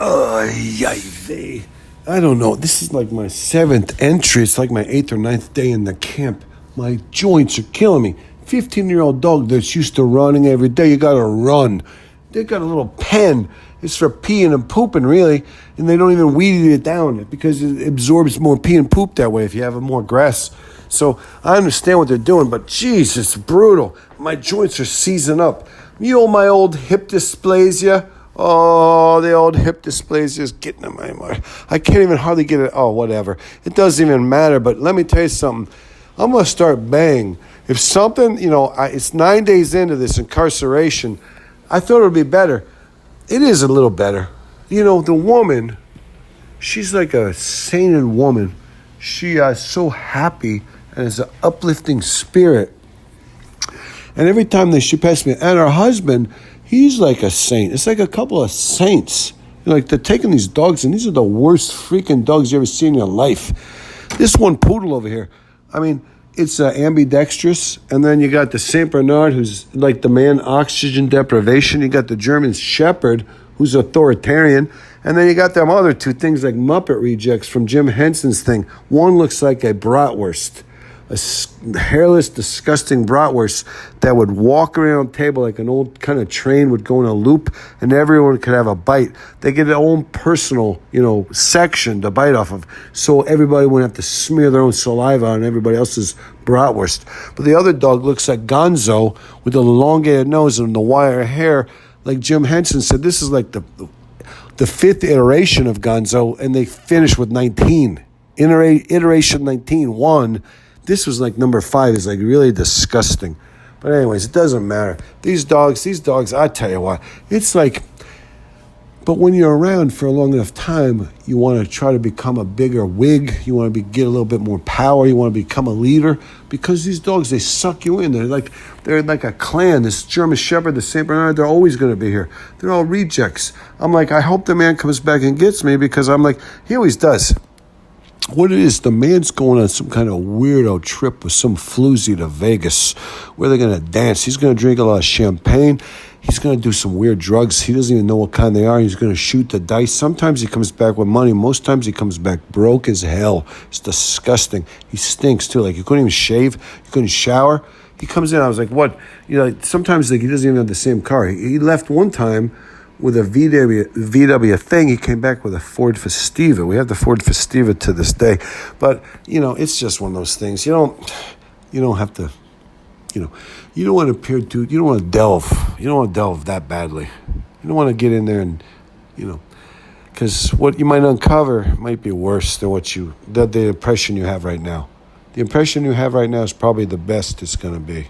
Yay, vey. I don't know. This is like my seventh entry. It's like my eighth or ninth day in the camp. My joints are killing me. 15-year-old dog that's used to running every day. You gotta run. They got a little pen. It's for peeing and pooping, really. And they don't even weed it down because it absorbs more pee and poop that way if you have more grass. So I understand what they're doing, but geez, it's brutal. My joints are seizing up. You know my old hip dysplasia? Oh, the old hip dysplasia is getting in my... I can't even hardly get it. Oh, whatever. It doesn't even matter, but let me tell you something. I'm going to start banging. If something, it's 9 days into this incarceration, I thought it would be better. It is a little better. The woman, she's like a sainted woman. She is so happy and has an uplifting spirit. And every time she passes me, and her husband, he's like a saint. It's like a couple of saints. Like they're taking these dogs, and these are the worst freaking dogs you ever seen in your life. This one poodle over here, it's ambidextrous, and then you got the Saint Bernard, who's like the man oxygen deprivation. You got the German Shepherd, who's authoritarian, and then you got them other two things like Muppet rejects from Jim Henson's thing. One looks like a bratwurst, a hairless, disgusting bratwurst that would walk around a table like an old kind of train would go in a loop, and everyone could have a bite. They get their own personal, section to bite off of, so everybody wouldn't have to smear their own saliva on everybody else's bratwurst. But the other dog looks like Gonzo with the elongated nose and the wire hair. Like Jim Henson said, this is like the fifth iteration of Gonzo, and they finished with 19. Iteration 19, 1. This was like number 5 is like really disgusting. But anyways, it doesn't matter. These dogs, I tell you what, it's like, but when you're around for a long enough time, you want to try to become a bigger wig. You want to get a little bit more power. You want to become a leader because these dogs, they suck you in. They're like a clan. This German Shepherd, the Saint Bernard, they're always going to be here. They're all rejects. I'm like, I hope the man comes back and gets me because I'm like, he always does. What it is, the man's going on some kind of weirdo trip with some floozy to Vegas where they're going to dance. He's going to drink a lot of champagne. He's going to do some weird drugs. He doesn't even know what kind they are. He's going to shoot the dice. Sometimes he comes back with money. Most times he comes back broke as hell. It's disgusting. He stinks, too. Like, you couldn't even shave. You couldn't shower. He comes in. I was like, what? Sometimes he doesn't even have the same car. He left one time with a VW thing. He came back with a Ford Festiva. We have the Ford Festiva to this day. But, it's just one of those things. You don't have to, you don't want to appear to, you don't want to delve. You don't want to delve that badly. You don't want to get in there and, because what you might uncover might be worse than the impression you have right now. The impression you have right now is probably the best it's going to be.